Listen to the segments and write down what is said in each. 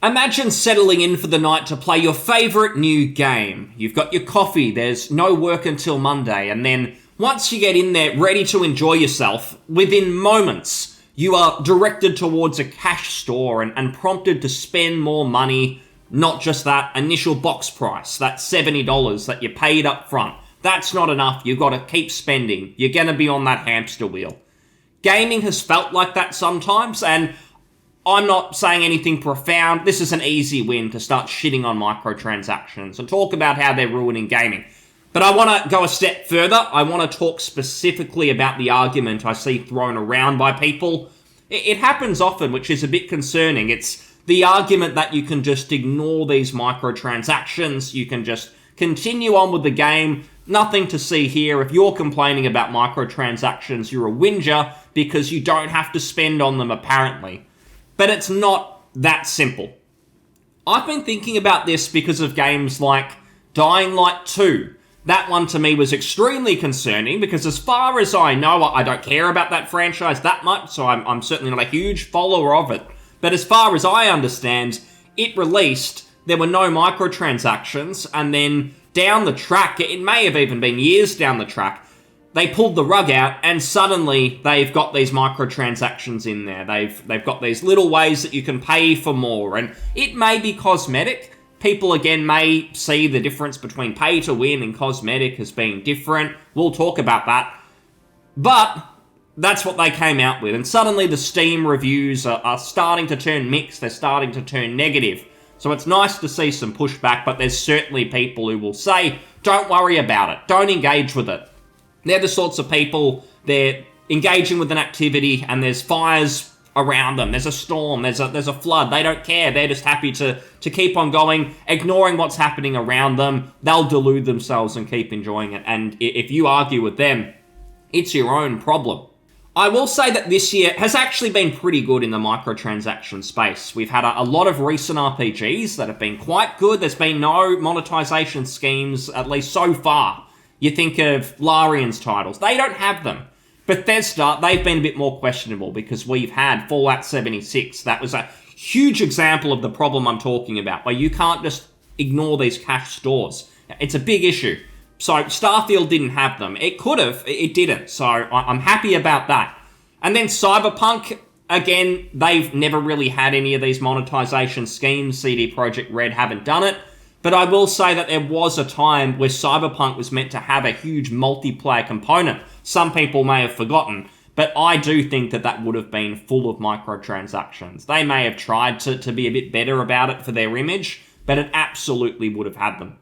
Imagine settling in for the night to play your favourite new game. You've got your coffee, there's no work until Monday, and then once you get in there ready to enjoy yourself, within moments, you are directed towards a cash store and prompted to spend more money. Not just that initial box price, that $70 that you paid up front. That's not enough, you've got to keep spending. You're going to be on that hamster wheel. Gaming has felt like that sometimes, and I'm not saying anything profound. This is an easy win to start shitting on microtransactions and talk about how they're ruining gaming. But I want to go a step further. I want to talk specifically about the argument I see thrown around by people. It happens often, which is a bit concerning. It's the argument that you can just ignore these microtransactions. You can just continue on with the game. Nothing to see here. If you're complaining about microtransactions, you're a whinger because you don't have to spend on them, apparently. But it's not that simple. I've been thinking about this because of games like Dying Light 2. That one to me was extremely concerning because as far as I know, I don't care about that franchise that much, so I'm certainly not a huge follower of it. But as far as I understand, it released, there were no microtransactions, and then down the track, it may have even been years down the track, they pulled the rug out and suddenly they've got these microtransactions in there. They've got these little ways that you can pay for more, and it may be cosmetic. People, again, may see the difference between pay to win and cosmetic as being different. We'll talk about that. But that's what they came out with, and suddenly the Steam reviews are starting to turn mixed. They're starting to turn negative. So it's nice to see some pushback, but there's certainly people who will say, don't worry about it. Don't engage with it. They're the sorts of people, they're engaging with an activity and there's fires around them. There's a storm, there's a flood. They don't care. They're just happy to keep on going, ignoring what's happening around them. They'll delude themselves and keep enjoying it. And if you argue with them, it's your own problem. I will say that this year has actually been pretty good in the microtransaction space. We've had a lot of recent RPGs that have been quite good. There's been no monetization schemes, at least so far. You think of Larian's titles. They don't have them. Bethesda, they've been a bit more questionable because we've had Fallout 76. That was a huge example of the problem I'm talking about, where you can't just ignore these cash stores. It's a big issue. So Starfield didn't have them. It could have, it didn't. So I'm happy about that. And then Cyberpunk, again, they've never really had any of these monetization schemes. CD Projekt Red haven't done it. But I will say that there was a time where Cyberpunk was meant to have a huge multiplayer component. Some people may have forgotten, but I do think that would have been full of microtransactions. They may have tried to be a bit better about it for their image, but it absolutely would have had them.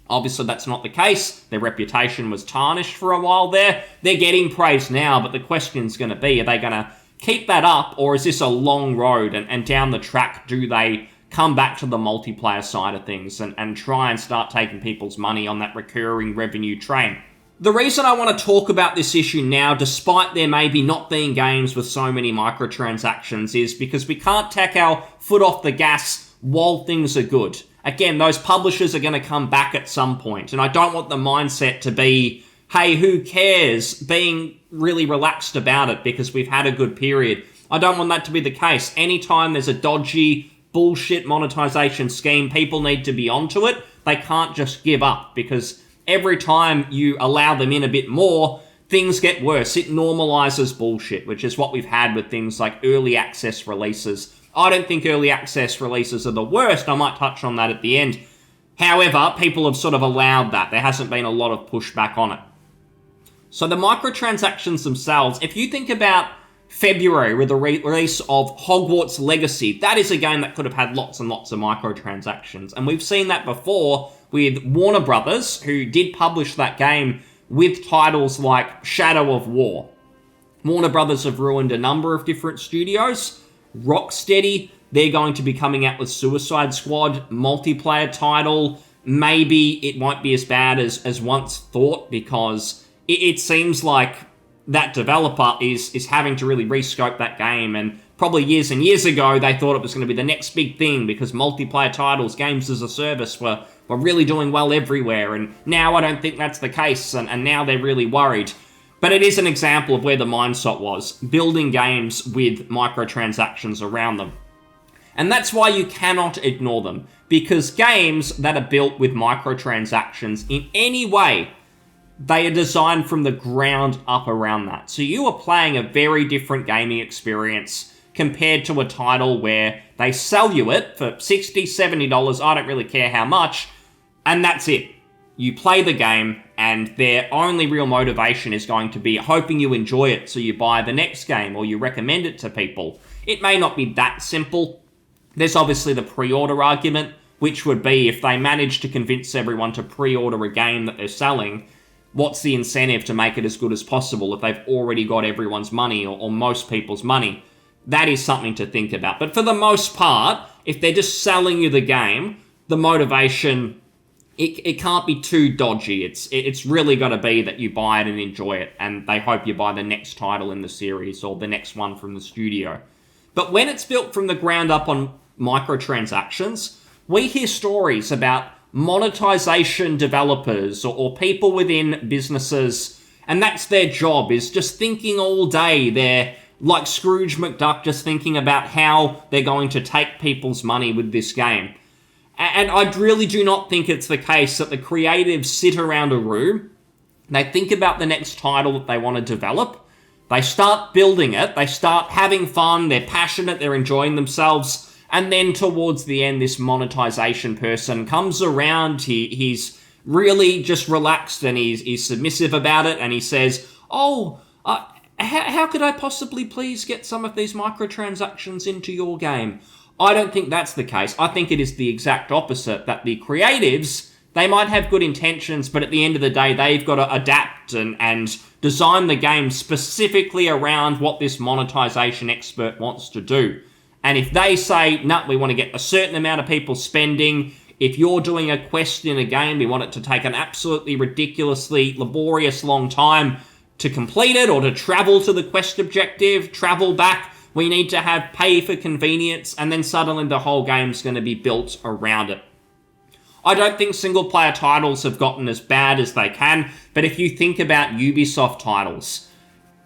Obviously, that's not the case. Their reputation was tarnished for a while there. They're getting praise now, but the question's going to be, are they going to keep that up, or is this a long road, and down the track, do they come back to the multiplayer side of things and try and start taking people's money on that recurring revenue train? The reason I want to talk about this issue now, despite there maybe not being games with so many microtransactions, is because we can't take our foot off the gas while things are good. Again, those publishers are going to come back at some point, and I don't want the mindset to be, hey, who cares, being really relaxed about it because we've had a good period. I don't want that to be the case. Anytime there's a dodgy bullshit monetization scheme, people need to be onto it. They can't just give up, because every time you allow them in a bit more, things get worse. It normalizes bullshit, which is what we've had with things like early access releases. I don't think early access releases are the worst. I might touch on that at the end. However, people have sort of allowed that. There hasn't been a lot of pushback on it. So the microtransactions themselves, if you think about February with the release of Hogwarts Legacy, that is a game that could have had lots and lots of microtransactions. And we've seen that before with Warner Brothers, who did publish that game with titles like Shadow of War. Warner Brothers have ruined a number of different studios. Rocksteady, they're going to be coming out with Suicide Squad, multiplayer title. Maybe it won't be as bad as once thought, because it seems like that developer is having to really rescope that game, and probably years and years ago they thought it was going to be the next big thing because multiplayer titles, games as a service were really doing well everywhere, and now I don't think that's the case, and now they're really worried. But it is an example of where the mindset was, building games with microtransactions around them. And that's why you cannot ignore them, because games that are built with microtransactions in any way, they are designed from the ground up around that. So you are playing a very different gaming experience compared to a title where they sell you it for $60, $70, I don't really care how much, and that's it. You play the game, and their only real motivation is going to be hoping you enjoy it, so you buy the next game, or you recommend it to people. It may not be that simple. There's obviously the pre-order argument, which would be if they manage to convince everyone to pre-order a game that they're selling, what's the incentive to make it as good as possible if they've already got everyone's money, or most people's money? That is something to think about. But for the most part, if they're just selling you the game, the motivation, it can't be too dodgy. It's really got to be that you buy it and enjoy it, and they hope you buy the next title in the series or the next one from the studio. But when it's built from the ground up on microtransactions, we hear stories about monetization developers or people within businesses, and that's their job, is just thinking all day. They're like Scrooge McDuck, just thinking about how they're going to take people's money with this game. And I really do not think it's the case that the creatives sit around a room, they think about the next title that they want to develop, they start building it, they start having fun, they're passionate, they're enjoying themselves, and then towards the end, this monetization person comes around, he's really just relaxed and he's submissive about it, and he says, how could I possibly please get some of these microtransactions into your game? I don't think that's the case. I think it is the exact opposite, that the creatives, they might have good intentions, but at the end of the day, they've got to adapt and design the game specifically around what this monetization expert wants to do. And if they say, no, we want to get a certain amount of people spending, if you're doing a quest in a game, we want it to take an absolutely ridiculously laborious long time to complete it, or to travel to the quest objective, travel back, we need to have pay for convenience, and then suddenly the whole game's going to be built around it. I don't think single-player titles have gotten as bad as they can, but if you think about Ubisoft titles,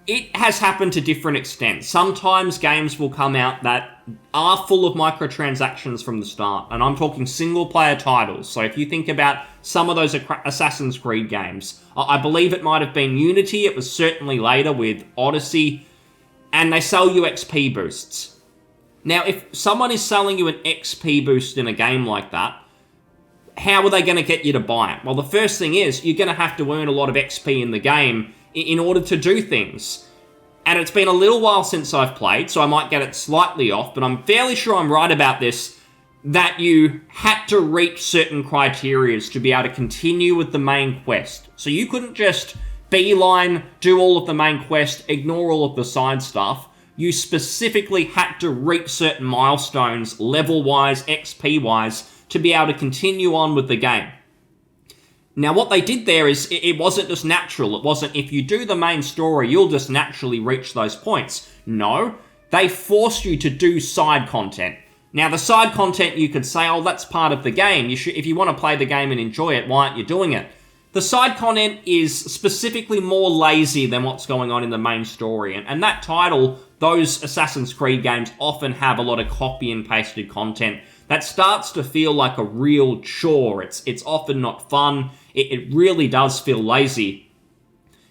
it has happened to different extents. Sometimes games will come out that are full of microtransactions from the start, and I'm talking single-player titles. So if you think about some of those Assassin's Creed games, I believe it might have been Unity, it was certainly later with Odyssey, and they sell you XP boosts. Now, if someone is selling you an XP boost in a game like that, how are they going to get you to buy it? Well, the first thing is, you're going to have to earn a lot of XP in the game in order to do things. And it's been a little while since I've played, so I might get it slightly off, but I'm fairly sure I'm right about this, that you had to reach certain criteria to be able to continue with the main quest. So you couldn't just beeline, do all of the main quest, ignore all of the side stuff. You specifically had to reach certain milestones, level-wise, XP-wise, to be able to continue on with the game. Now, what they did there is, it wasn't just natural. It wasn't, if you do the main story, you'll just naturally reach those points. No, they forced you to do side content. Now, the side content, you could say, oh, that's part of the game. If you want to play the game and enjoy it, why aren't you doing it? The side content is specifically more lazy than what's going on in the main story. And that title, those Assassin's Creed games often have a lot of copy and pasted content that starts to feel like a real chore. It's often not fun. It really does feel lazy.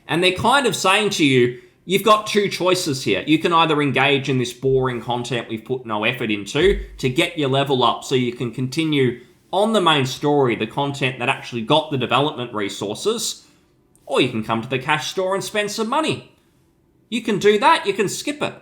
And they're kind of saying to you, you've got two choices here. You can either engage in this boring content we've put no effort into to get your level up so you can continue on the main story, the content that actually got the development resources, or you can come to the cash store and spend some money. You can do that, you can skip it.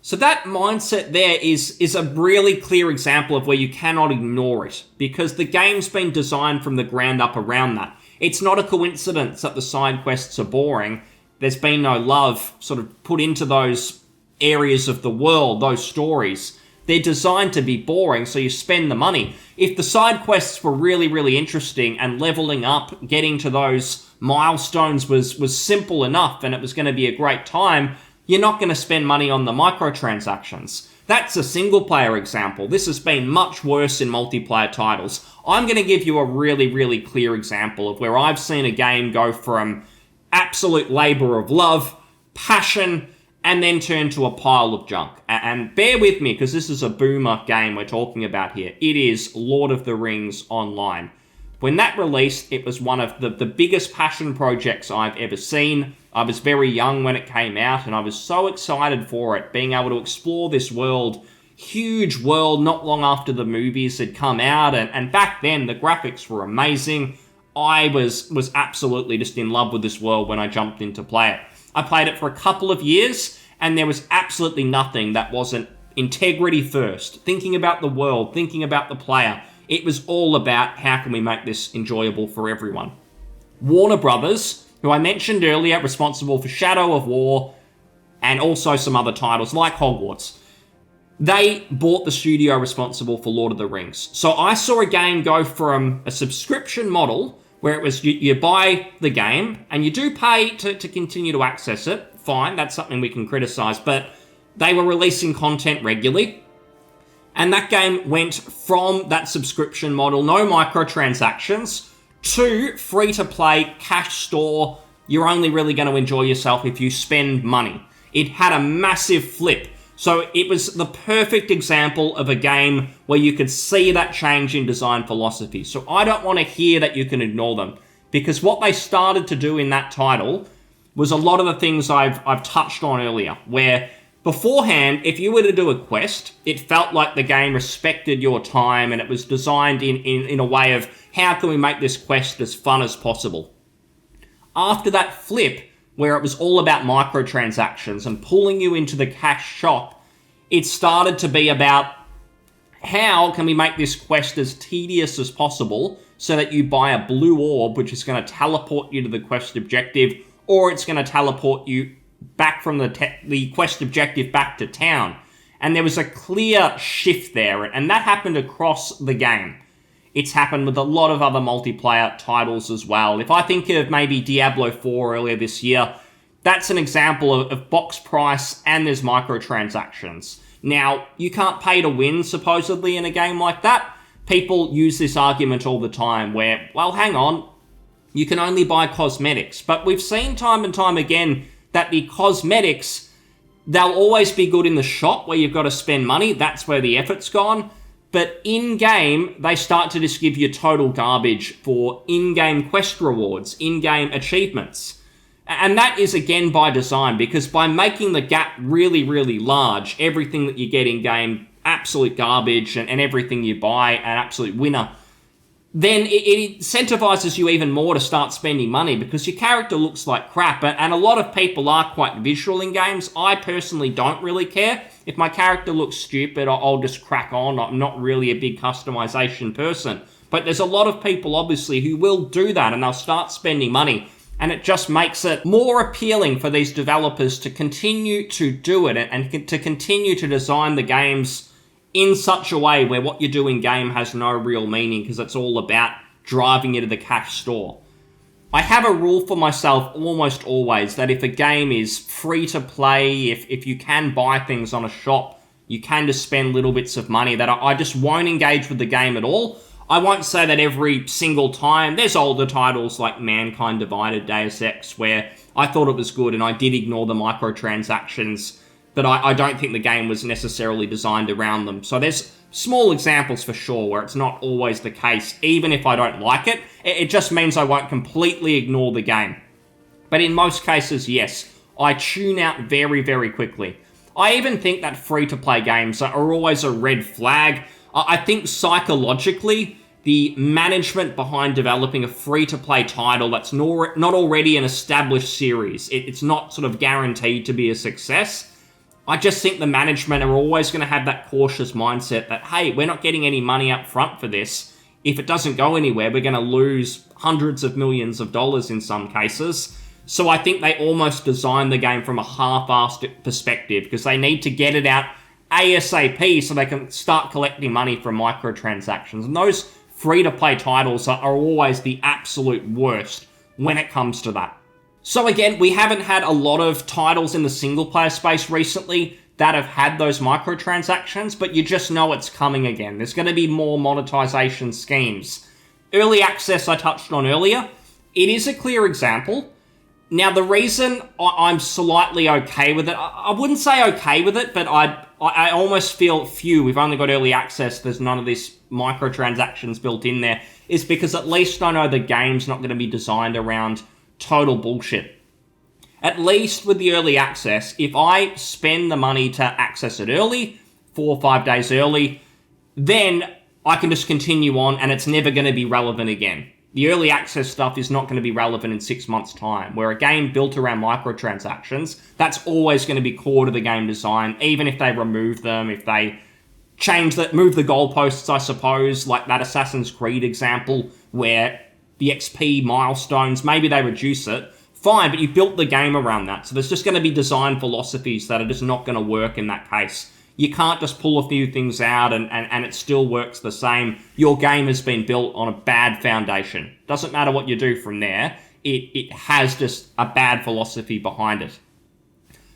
So that mindset there is a really clear example of where you cannot ignore it, because the game's been designed from the ground up around that. It's not a coincidence that the side quests are boring. There's been no love sort of put into those areas of the world, those stories. They're designed to be boring, so you spend the money. If the side quests were really, really interesting and leveling up, getting to those milestones was simple enough and it was going to be a great time, you're not going to spend money on the microtransactions. That's a single-player example. This has been much worse in multiplayer titles. I'm going to give you a really, really clear example of where I've seen a game go from absolute labour of love, passion, and then turned to a pile of junk. And bear with me, because this is a boomer game we're talking about here. It is Lord of the Rings Online. When that released, it was one of the biggest passion projects I've ever seen. I was very young when it came out, and I was so excited for it, being able to explore this world, huge world, not long after the movies had come out, and back then, the graphics were amazing. I was absolutely just in love with this world when I jumped in to play it. I played it for a couple of years, and there was absolutely nothing that wasn't integrity first, thinking about the world, thinking about the player. It was all about how can we make this enjoyable for everyone. Warner Brothers, who I mentioned earlier, responsible for Shadow of War and also some other titles like Hogwarts, they bought the studio responsible for Lord of the Rings. So I saw a game go from a subscription model where it was you buy the game and you do pay to continue to access it. Fine, that's something we can criticize, but they were releasing content regularly. And that game went from that subscription model, no microtransactions, to free-to-play cash store. You're only really going to enjoy yourself if you spend money. It had a massive flip. So it was the perfect example of a game where you could see that change in design philosophy. So I don't want to hear that you can ignore them, because what they started to do in that title was a lot of the things I've touched on earlier, where beforehand, if you were to do a quest, it felt like the game respected your time and it was designed in a way of how can we make this quest as fun as possible. After that flip, where it was all about microtransactions and pulling you into the cash shop, it started to be about how can we make this quest as tedious as possible so that you buy a blue orb, which is going to teleport you to the quest objective, or it's going to teleport you back from the quest objective back to town. And there was a clear shift there, and that happened across the game. It's happened with a lot of other multiplayer titles as well. If I think of maybe Diablo 4 earlier this year, that's an example of box price and there's microtransactions. Now, you can't pay to win, supposedly, in a game like that. People use this argument all the time where, well, hang on, you can only buy cosmetics. But we've seen time and time again that the cosmetics, they'll always be good in the shop where you've got to spend money. That's where the effort's gone. But in-game, they start to just give you total garbage for in-game quest rewards, in-game achievements. And that is, again, by design, because by making the gap really, really large, everything that you get in-game, absolute garbage, and everything you buy, an absolute winner, then it incentivizes you even more to start spending money because your character looks like crap. And a lot of people are quite visual in games. I personally don't really care. If my character looks stupid, I'll just crack on. I'm not really a big customization person. But there's a lot of people, obviously, who will do that and they'll start spending money. And it just makes it more appealing for these developers to continue to do it and to continue to design the games in such a way where what you do in game has no real meaning because it's all about driving you to the cash store. I have a rule for myself almost always that if a game is free to play, if you can buy things on a shop, you can just spend little bits of money, that I just won't engage with the game at all. I won't say that every single time. There's older titles like Mankind Divided, Deus Ex, where I thought it was good and I did ignore the microtransactions, but I don't think the game was necessarily designed around them. So there's small examples for sure where it's not always the case, even if I don't like it. It just means I won't completely ignore the game. But in most cases, yes, I tune out very, very quickly. I even think that free-to-play games are always a red flag. I think psychologically, the management behind developing a free-to-play title that's not already an established series, it's not sort of guaranteed to be a success. I just think the management are always going to have that cautious mindset that, hey, we're not getting any money up front for this. If it doesn't go anywhere, we're going to lose hundreds of millions of dollars in some cases. So I think they almost design the game from a half-assed perspective because they need to get it out ASAP so they can start collecting money from microtransactions. And those free-to-play titles are always the absolute worst when it comes to that. So again, we haven't had a lot of titles in the single-player space recently that have had those microtransactions, but you just know it's coming again. There's going to be more monetization schemes. Early access I touched on earlier. It is a clear example. Now, the reason I'm slightly okay with it, I wouldn't say okay with it, but I almost feel, we've only got early access, there's none of this microtransactions built in there, is because at least I know the game's not going to be designed around total bullshit. At least with the early access, if I spend the money to access it early, 4 or 5 days early, then I can just continue on and it's never going to be relevant again. The early access stuff is not going to be relevant in 6 months' time, where a game built around microtransactions, that's always going to be core to the game design, even if they remove them, if they move the goalposts, I suppose, like that Assassin's Creed example, where the XP milestones, maybe they reduce it, fine, but you built the game around that, so there's just going to be design philosophies that are just not going to work in that case. You can't just pull a few things out and it still works the same. Your game has been built on a bad foundation. Doesn't matter what you do from there. It has just a bad philosophy behind it.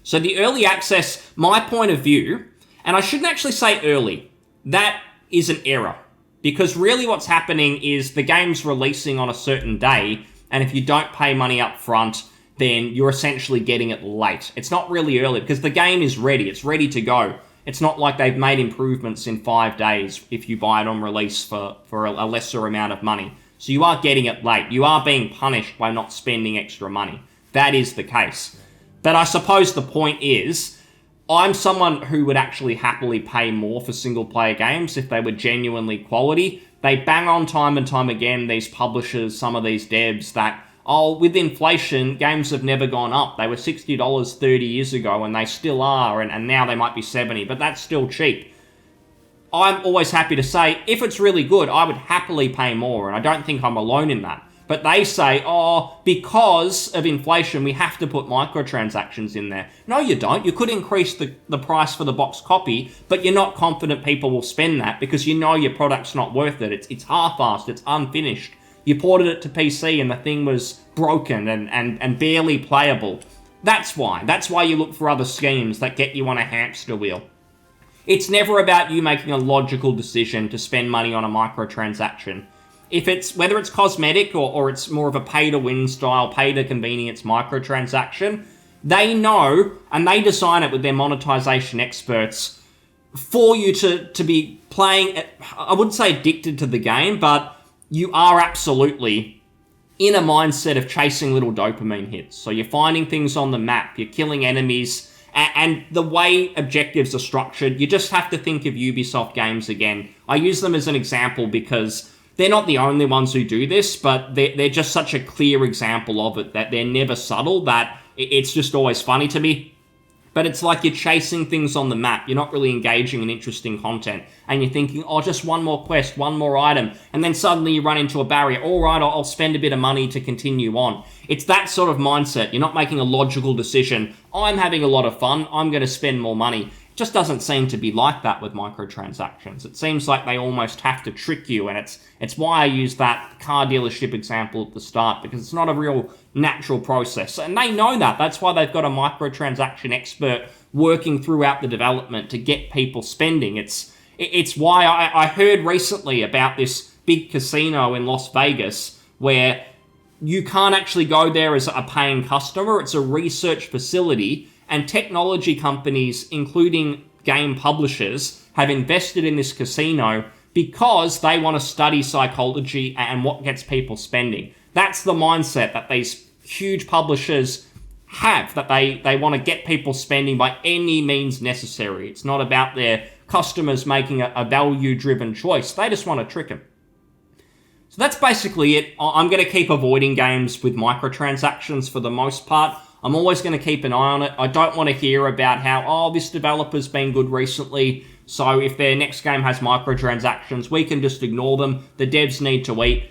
So the early access, my point of view, and I shouldn't actually say early, that is an error. Because really what's happening is the game's releasing on a certain day, and if you don't pay money up front, then you're essentially getting it late. It's not really early, because the game is ready. It's ready to go. It's not like they've made improvements in 5 days if you buy it on release for a lesser amount of money. So you are getting it late. You are being punished by not spending extra money. That is the case. But I suppose the point is, I'm someone who would actually happily pay more for single-player games if they were genuinely quality. They bang on time and time again, these publishers, some of these devs, that with inflation, games have never gone up. They were $60 30 years ago, and they still are, and now they might be $70, but that's still cheap. I'm always happy to say, if it's really good, I would happily pay more, and I don't think I'm alone in that. But they say, because of inflation, we have to put microtransactions in there. No, you don't. You could increase the price for the box copy, but you're not confident people will spend that because you know your product's not worth it. It's half-assed. It's unfinished. You ported it to PC and the thing was broken and barely playable. That's why. That's why you look for other schemes that get you on a hamster wheel. It's never about you making a logical decision to spend money on a microtransaction. Whether it's cosmetic or it's more of a pay-to-win style, pay-to-convenience microtransaction, they know and they design it with their monetization experts for you to be playing, I wouldn't say addicted to the game, but you are absolutely in a mindset of chasing little dopamine hits. So you're finding things on the map, you're killing enemies, and the way objectives are structured, you just have to think of Ubisoft games again. I use them as an example because they're not the only ones who do this, but they're just such a clear example of it that they're never subtle, that it's just always funny to me. But it's like you're chasing things on the map. You're not really engaging in interesting content. And you're thinking, just one more quest, one more item. And then suddenly you run into a barrier. All right, I'll spend a bit of money to continue on. It's that sort of mindset. You're not making a logical decision. I'm having a lot of fun. I'm going to spend more money. It just doesn't seem to be like that with microtransactions. It seems like they almost have to trick you. And it's why I use that car dealership example at the start, because it's not a real natural process. And they know that. That's why they've got a microtransaction expert working throughout the development to get people spending. It's why I heard recently about this big casino in Las Vegas where you can't actually go there as a paying customer. It's a research facility, and technology companies, including game publishers, have invested in this casino because they want to study psychology and what gets people spending. That's the mindset that these huge publishers have, that they want to get people spending by any means necessary. It's not about their customers making a value-driven choice. They just want to trick them. So that's basically it. I'm going to keep avoiding games with microtransactions for the most part. I'm always going to keep an eye on it. I don't want to hear about how, this developer's been good recently, so if their next game has microtransactions, we can just ignore them. The devs need to eat.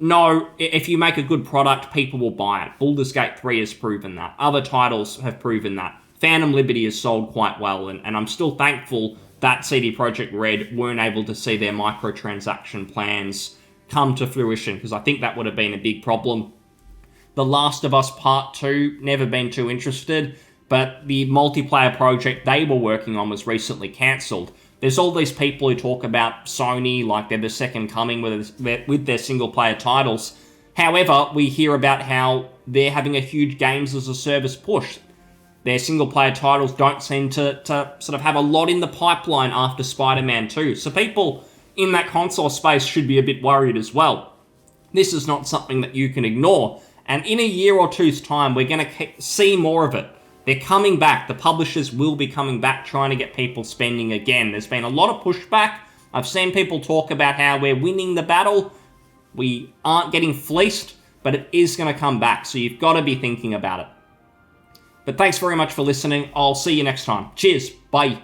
No, if you make a good product, people will buy it. Baldur's Gate 3 has proven that. Other titles have proven that. Phantom Liberty has sold quite well, and I'm still thankful that CD Projekt Red weren't able to see their microtransaction plans come to fruition, because I think that would have been a big problem. The Last of Us Part 2, never been too interested, but the multiplayer project they were working on was recently cancelled. There's all these people who talk about Sony like they're the second coming with their single-player titles. However, we hear about how they're having a huge games as a service push. Their single-player titles don't seem to sort of have a lot in the pipeline after Spider-Man 2. So people in that console space should be a bit worried as well. This is not something that you can ignore. And in a year or two's time, we're going to see more of it. They're coming back. The publishers will be coming back trying to get people spending again. There's been a lot of pushback. I've seen people talk about how we're winning the battle. We aren't getting fleeced, but it is going to come back. So you've got to be thinking about it. But thanks very much for listening. I'll see you next time. Cheers. Bye.